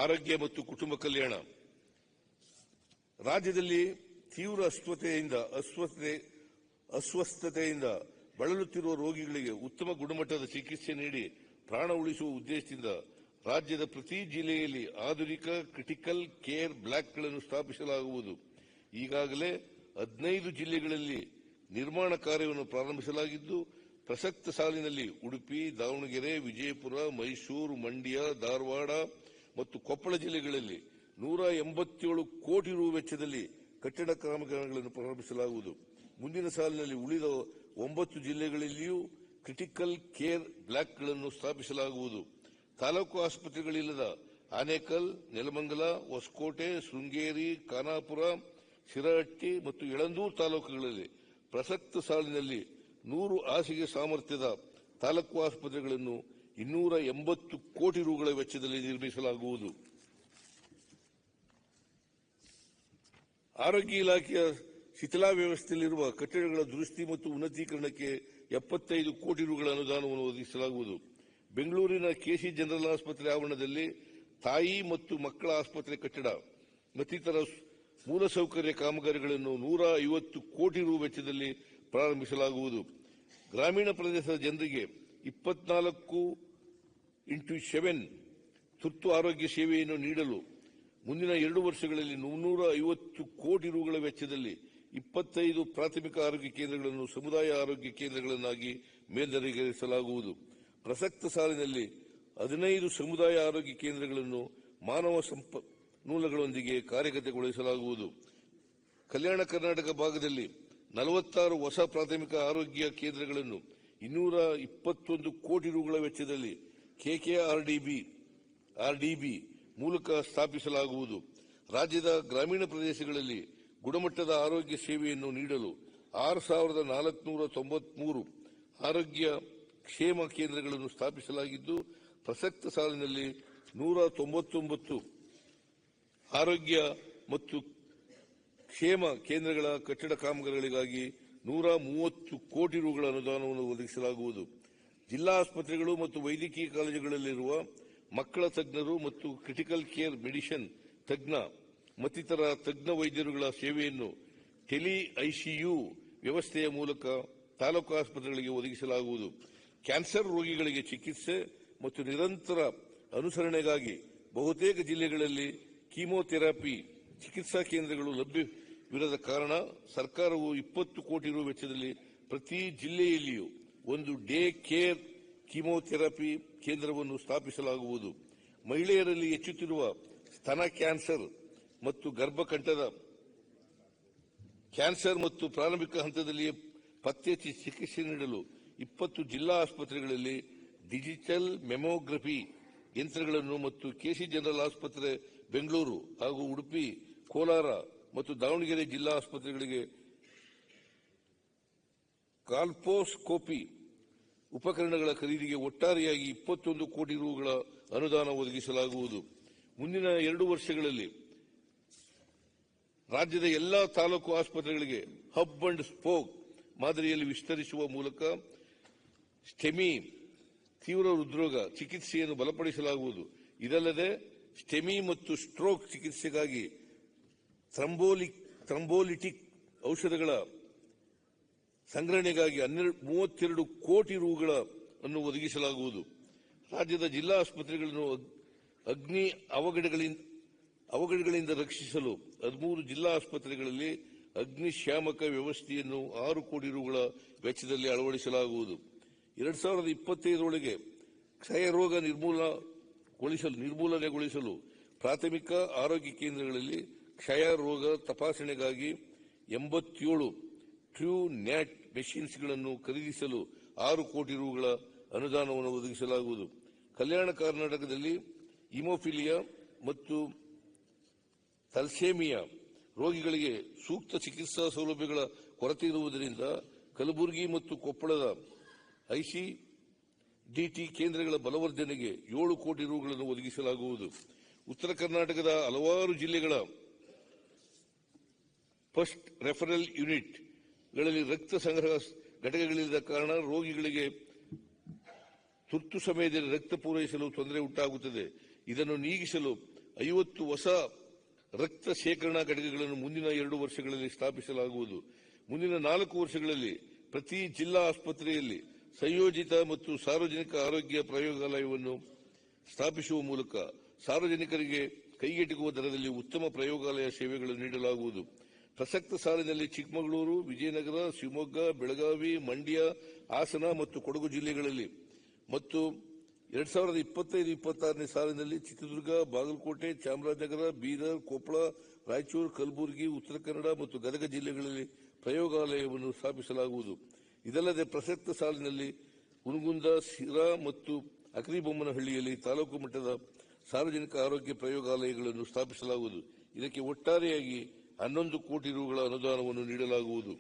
ಆರೋಗ್ಯ ಮತ್ತು ಕುಟುಂಬ ಕಲ್ಯಾಣ. ರಾಜ್ಯದಲ್ಲಿ ತೀವ್ರ ಅಸ್ವಸ್ಥತೆಯಿಂದ ಬಳಲುತ್ತಿರುವ ರೋಗಿಗಳಿಗೆ ಉತ್ತಮ ಗುಣಮಟ್ಟದ ಚಿಕಿತ್ಸೆ ನೀಡಿ ಪ್ರಾಣ ಉಳಿಸುವ ಉದ್ದೇಶದಿಂದ ರಾಜ್ಯದ ಪ್ರತಿ ಜಿಲ್ಲೆಯಲ್ಲಿ ಆಧುನಿಕ ಕ್ರಿಟಿಕಲ್ ಕೇರ್ ಬ್ಲಾಕ್ಗಳನ್ನು ಸ್ಥಾಪಿಸಲಾಗುವುದು. ಈಗಾಗಲೇ 15 ಜಿಲ್ಲೆಗಳಲ್ಲಿ ನಿರ್ಮಾಣ ಕಾರ್ಯವನ್ನು ಪ್ರಾರಂಭಿಸಲಾಗಿದ್ದು, ಪ್ರಸಕ್ತ ಸಾಲಿನಲ್ಲಿ ಉಡುಪಿ, ದಾವಣಗೆರೆ, ವಿಜಯಪುರ, ಮೈಸೂರು, ಮಂಡ್ಯ, ಧಾರವಾಡ ಮತ್ತು ಕೊಪ್ಪಳ ಜಿಲ್ಲೆಗಳಲ್ಲಿ 187 ಕೋಟಿ ರು ವೆಚ್ಚದಲ್ಲಿ ಕಟ್ಟಡ ಕಾಮಗಾರಿಗಳನ್ನು ಪ್ರಾರಂಭಿಸಲಾಗುವುದು. ಮುಂದಿನ ಸಾಲಿನಲ್ಲಿ ಉಳಿದ 9 ಜಿಲ್ಲೆಗಳಲ್ಲಿಯೂ ಕ್ರಿಟಿಕಲ್ ಕೇರ್ ಬ್ಲಾಕ್ಗಳನ್ನು ಸ್ಥಾಪಿಸಲಾಗುವುದು. ತಾಲೂಕು ಆಸ್ಪತ್ರೆಗಳಿಲ್ಲದ ಆನೇಕಲ್, ನೆಲಮಂಗಲ, ಹೊಸಕೋಟೆ, ಶೃಂಗೇರಿ, ಖಾನಾಪುರ, ಶಿರಹಟ್ಟಿ ಮತ್ತು ಯಳಂದೂರು ತಾಲೂಕುಗಳಲ್ಲಿ ಪ್ರಸಕ್ತ ಸಾಲಿನಲ್ಲಿ 100 ಹಾಸಿಗೆ ಸಾಮರ್ಥ್ಯದ ತಾಲೂಕು ಆಸ್ಪತ್ರೆಗಳನ್ನು 280 ಕೋಟಿ ರುಗಳ ವೆಚ್ಚದಲ್ಲಿ ನಿರ್ಮಿಸಲಾಗುವುದು. ಆರೋಗ್ಯ ಇಲಾಖೆಯ ಶಿಥಿಲಾವಸ್ಥೆಯಲ್ಲಿರುವ ಕಟ್ಟಡಗಳ ದುರಸ್ತಿ ಮತ್ತು ಉನ್ನತೀಕರಣಕ್ಕೆ 75 ಕೋಟಿ ರುಗಳ ಅನುದಾನವನ್ನು ಒದಗಿಸಲಾಗುವುದು. ಬೆಂಗಳೂರಿನ ಕೆಸಿ ಜನರಲ್ ಆಸ್ಪತ್ರೆ ಆವರಣದಲ್ಲಿ ತಾಯಿ ಮತ್ತು ಮಕ್ಕಳ ಆಸ್ಪತ್ರೆ ಕಟ್ಟಡ ಮತ್ತಿತರ ಮೂಲಸೌಕರ್ಯ ಕಾಮಗಾರಿಗಳನ್ನು 150 ಕೋಟಿ ರು ವೆಚ್ಚದಲ್ಲಿ ಪ್ರಾರಂಭಿಸಲಾಗುವುದು. ಗ್ರಾಮೀಣ ಪ್ರದೇಶದ ಜನರಿಗೆ 24x7 ತುರ್ತು ಆರೋಗ್ಯ ಸೇವೆಯನ್ನು ನೀಡಲು ಮುಂದಿನ 2 ವರ್ಷಗಳಲ್ಲಿ 350 ಕೋಟಿ ರುಗಳ ವೆಚ್ಚದಲ್ಲಿ 25 ಪ್ರಾಥಮಿಕ ಆರೋಗ್ಯ ಕೇಂದ್ರಗಳನ್ನು ಸಮುದಾಯ ಆರೋಗ್ಯ ಕೇಂದ್ರಗಳನ್ನಾಗಿ ಮೇಲ್ದರ್ಜೆಗೇರಿಸಲಾಗುವುದು. ಪ್ರಸಕ್ತ ಸಾಲಿನಲ್ಲಿ 15 ಸಮುದಾಯ ಆರೋಗ್ಯ ಕೇಂದ್ರಗಳನ್ನು ಮಾನವ ಸಂಪನ್ಮೂಲಗಳೊಂದಿಗೆ ಕಾರ್ಯಗತಗೊಳಿಸಲಾಗುವುದು. ಕಲ್ಯಾಣ ಕರ್ನಾಟಕ ಭಾಗದಲ್ಲಿ 46 ಹೊಸ ಪ್ರಾಥಮಿಕ ಆರೋಗ್ಯ ಕೇಂದ್ರಗಳನ್ನು 221 ಕೋಟಿ ರುಗಳ ವೆಚ್ಚದಲ್ಲಿ ಕೆಕೆಆರ್ಡಿಬಿ ಮೂಲಕ ಸ್ಥಾಪಿಸಲಾಗುವುದು. ರಾಜ್ಯದ ಗ್ರಾಮೀಣ ಪ್ರದೇಶಗಳಲ್ಲಿ ಗುಣಮಟ್ಟದ ಆರೋಗ್ಯ ಸೇವೆಯನ್ನು ನೀಡಲು 6493 ಆರೋಗ್ಯ ಕ್ಷೇಮ ಕೇಂದ್ರಗಳನ್ನು ಸ್ಥಾಪಿಸಲಾಗಿದ್ದು, ಪ್ರಸಕ್ತ ಸಾಲಿನಲ್ಲಿ 199 ಆರೋಗ್ಯ ಮತ್ತು ಕ್ಷೇಮ ಕೇಂದ್ರಗಳ ಕಟ್ಟಡ ಕಾಮಗಾರಿಗಳಿಗಾಗಿ 130 ಕೋಟಿ ರುಗಳ ಅನುದಾನವನ್ನು ಒದಗಿಸಲಾಗುವುದು. ಜಿಲ್ಲಾ ಆಸ್ಪತ್ರೆಗಳು ಮತ್ತು ವೈದ್ಯಕೀಯ ಕಾಲೇಜುಗಳಲ್ಲಿರುವ ಮಕ್ಕಳ ತಜ್ಞರು ಮತ್ತು ಕ್ರಿಟಿಕಲ್ ಕೇರ್ ಮೆಡಿಸಿನ್ ತಜ್ಞ ಮತ್ತಿತರ ತಜ್ಞ ವೈದ್ಯರುಗಳ ಸೇವೆಯನ್ನು ಟೆಲಿ ಐಸಿಯು ವ್ಯವಸ್ಥೆಯ ಮೂಲಕ ತಾಲೂಕು ಆಸ್ಪತ್ರೆಗಳಿಗೆ ಒದಗಿಸಲಾಗುವುದು. ಕ್ಯಾನ್ಸರ್ ರೋಗಿಗಳಿಗೆ ಚಿಕಿತ್ಸೆ ಮತ್ತು ನಿರಂತರ ಅನುಸರಣೆಗಾಗಿ ಬಹುತೇಕ ಜಿಲ್ಲೆಗಳಲ್ಲಿ ಕೀಮೋಥೆರಪಿ ಚಿಕಿತ್ಸಾ ಕೇಂದ್ರಗಳು ಲಭ್ಯವಿರದ ಕಾರಣ ಸರ್ಕಾರವು 20 ಕೋಟಿ ರು ವೆಚ್ಚದಲ್ಲಿ ಪ್ರತಿ ಜಿಲ್ಲೆಯಲ್ಲಿಯೂ ಒಂದು ಡೇ ಕೇರ್ ಕೀಮೋಥೆರಪಿ ಕೇಂದ್ರವನ್ನು ಸ್ಥಾಪಿಸಲಾಗುವುದು. ಮಹಿಳೆಯರಲ್ಲಿ ಹೆಚ್ಚುತ್ತಿರುವ ಸ್ತನ ಕ್ಯಾನ್ಸರ್ ಮತ್ತು ಗರ್ಭಕಂಠದ ಕ್ಯಾನ್ಸರ್ ಮತ್ತು ಪ್ರಾರಂಭಿಕ ಹಂತದಲ್ಲಿಯೇ ಪತ್ತೆ ಹಚ್ಚಿ ಚಿಕಿತ್ಸೆ ನೀಡಲು 20 ಜಿಲ್ಲಾ ಆಸ್ಪತ್ರೆಗಳಲ್ಲಿ ಡಿಜಿಟಲ್ ಮೆಮೊಗ್ರಫಿ ಯಂತ್ರಗಳನ್ನು ಮತ್ತು ಕೆಸಿ ಜನರಲ್ ಆಸ್ಪತ್ರೆ ಬೆಂಗಳೂರು ಹಾಗೂ ಉಡುಪಿ, ಕೋಲಾರ ಮತ್ತು ದಾವಣಗೆರೆ ಜಿಲ್ಲಾ ಆಸ್ಪತ್ರೆಗಳಿಗೆ ಕಾಲ್ಪೋಸ್ಕೋಪಿ ಉಪಕರಣಗಳ ಖರೀದಿಗೆ ಒಟ್ಟಾರೆಯಾಗಿ 21 ಕೋಟಿ ರುಗಳ ಅನುದಾನ ಒದಗಿಸಲಾಗುವುದು. ಮುಂದಿನ 2 ವರ್ಷಗಳಲ್ಲಿ ರಾಜ್ಯದ ಎಲ್ಲಾ ತಾಲೂಕು ಆಸ್ಪತ್ರೆಗಳಿಗೆ ಹಬ್ ಅಂಡ್ ಸ್ಪೋಕ್ ಮಾದರಿಯಲ್ಲಿ ವಿಸ್ತರಿಸುವ ಮೂಲಕ ಸ್ಟೆಮಿ ತೀವ್ರ ಹೃದ್ರೋಗ ಚಿಕಿತ್ಸೆಯನ್ನು ಬಲಪಡಿಸಲಾಗುವುದು. ಇದಲ್ಲದೆ ಸ್ಟೆಮಿ ಮತ್ತು ಸ್ಟ್ರೋಕ್ ಚಿಕಿತ್ಸೆಗಾಗಿ ಥ್ರಂಬೋಲಿಟಿಕ್ ಔಷಧಗಳ ಸಂಗ್ರಹಣೆಗಾಗಿ 32 ಕೋಟಿ ರುಗಳನ್ನು ಒದಗಿಸಲಾಗುವುದು. ರಾಜ್ಯದ ಜಿಲ್ಲಾ ಆಸ್ಪತ್ರೆಗಳನ್ನು ಅಗ್ನಿ ಅವಘಡಗಳಿಂದ ರಕ್ಷಿಸಲು 13 ಜಿಲ್ಲಾ ಆಸ್ಪತ್ರೆಗಳಲ್ಲಿ ಅಗ್ನಿಶಾಮಕ ವ್ಯವಸ್ಥೆಯನ್ನು 6 ಕೋಟಿ ರುಗಳ ವೆಚ್ಚದಲ್ಲಿ ಅಳವಡಿಸಲಾಗುವುದು. 2025ರೊಳಗೆ ಕ್ಷಯರೋಗ ನಿರ್ಮೂಲನೆಗೊಳಿಸಲು ಪ್ರಾಥಮಿಕ ಆರೋಗ್ಯ ಕೇಂದ್ರಗಳಲ್ಲಿ ಕ್ಷಯ ರೋಗ ತಪಾಸಣೆಗಾಗಿ 87 ಟ್ರೂ ನ್ಯಾಟ್ ಮೆಷಿನ್ಸ್ಗಳನ್ನು ಖರೀದಿಸಲು 6 ಕೋಟಿ ರುಗಳ ಅನುದಾನವನ್ನು ಒದಗಿಸಲಾಗುವುದು. ಕಲ್ಯಾಣ ಕರ್ನಾಟಕದಲ್ಲಿ ಹಿಮೋಫಿಲಿಯಾ ಮತ್ತು ಥಾಲಸೆಮಿಯಾ ರೋಗಿಗಳಿಗೆ ಸೂಕ್ತ ಚಿಕಿತ್ಸಾ ಸೌಲಭ್ಯಗಳ ಕೊರತೆ ಇರುವುದರಿಂದ ಕಲಬುರಗಿ ಮತ್ತು ಕೊಪ್ಪಳದ ಐಸಿಡಿಟಿ ಕೇಂದ್ರಗಳ ಬಲವರ್ಧನೆಗೆ 7 ಕೋಟಿ ರುಗಳನ್ನು ಒದಗಿಸಲಾಗುವುದು. ಉತ್ತರ ಕರ್ನಾಟಕದ ಹಲವಾರು ಜಿಲ್ಲೆಗಳ ಫಸ್ಟ್ ರೆಫರಲ್ ಯೂನಿಟ್ಗಳಲ್ಲಿ ರಕ್ತ ಸಂಗ್ರಹ ಘಟಕಗಳಿಲ್ಲದ ಕಾರಣ ರೋಗಿಗಳಿಗೆ ತುರ್ತು ಸಮಯದಲ್ಲಿ ರಕ್ತ ಪೂರೈಸಲು ತೊಂದರೆ ಉಂಟಾಗುತ್ತದೆ. ಇದನ್ನು ನೀಗಿಸಲು 50 ಹೊಸ ರಕ್ತ ಶೇಖರಣಾ ಘಟಕಗಳನ್ನು ಮುಂದಿನ 2 ವರ್ಷಗಳಲ್ಲಿ ಸ್ಥಾಪಿಸಲಾಗುವುದು. ಮುಂದಿನ 4 ವರ್ಷಗಳಲ್ಲಿ ಪ್ರತಿ ಜಿಲ್ಲಾ ಆಸ್ಪತ್ರೆಯಲ್ಲಿ ಸಂಯೋಜಿತ ಮತ್ತು ಸಾರ್ವಜನಿಕ ಆರೋಗ್ಯ ಪ್ರಯೋಗಾಲಯವನ್ನು ಸ್ಥಾಪಿಸುವ ಮೂಲಕ ಸಾರ್ವಜನಿಕರಿಗೆ ಕೈಗೆಟುಕುವ ದರದಲ್ಲಿ ಉತ್ತಮ ಪ್ರಯೋಗಾಲಯ ಸೇವೆಗಳನ್ನು ನೀಡಲಾಗುವುದು. ಪ್ರಸಕ್ತ ಸಾಲಿನಲ್ಲಿ ಚಿಕ್ಕಮಗಳೂರು, ವಿಜಯನಗರ, ಶಿವಮೊಗ್ಗ, ಬೆಳಗಾವಿ, ಮಂಡ್ಯ, ಹಾಸನ ಮತ್ತು ಕೊಡಗು ಜಿಲ್ಲೆಗಳಲ್ಲಿ ಮತ್ತು 2025-26ನೇ ಸಾಲಿನಲ್ಲಿ ಚಿತ್ರದುರ್ಗ, ಬಾಗಲಕೋಟೆ, ಚಾಮರಾಜನಗರ, ಬೀದರ್, ಕೊಪ್ಪಳ, ರಾಯಚೂರು, ಕಲಬುರಗಿ, ಉತ್ತರ ಕನ್ನಡ ಮತ್ತು ಗದಗ ಜಿಲ್ಲೆಗಳಲ್ಲಿ ಪ್ರಯೋಗಾಲಯವನ್ನು ಸ್ಥಾಪಿಸಲಾಗುವುದು. ಇದಲ್ಲದೆ ಪ್ರಸಕ್ತ ಸಾಲಿನಲ್ಲಿ ಹುನಗುಂದ, ಸಿರಾ ಮತ್ತು ಅಕರಿಬೊಮ್ಮನಹಳ್ಳಿಯಲ್ಲಿ ತಾಲೂಕು ಮಟ್ಟದ ಸಾರ್ವಜನಿಕ ಆರೋಗ್ಯ ಪ್ರಯೋಗಾಲಯಗಳನ್ನು ಸ್ಥಾಪಿಸಲಾಗುವುದು. ಇದಕ್ಕೆ ಒಟ್ಟಾರೆಯಾಗಿ 11 ಕೋಟಿ ರುಗಳ ಅನುದಾನವನ್ನು ನೀಡಲಾಗುವುದು.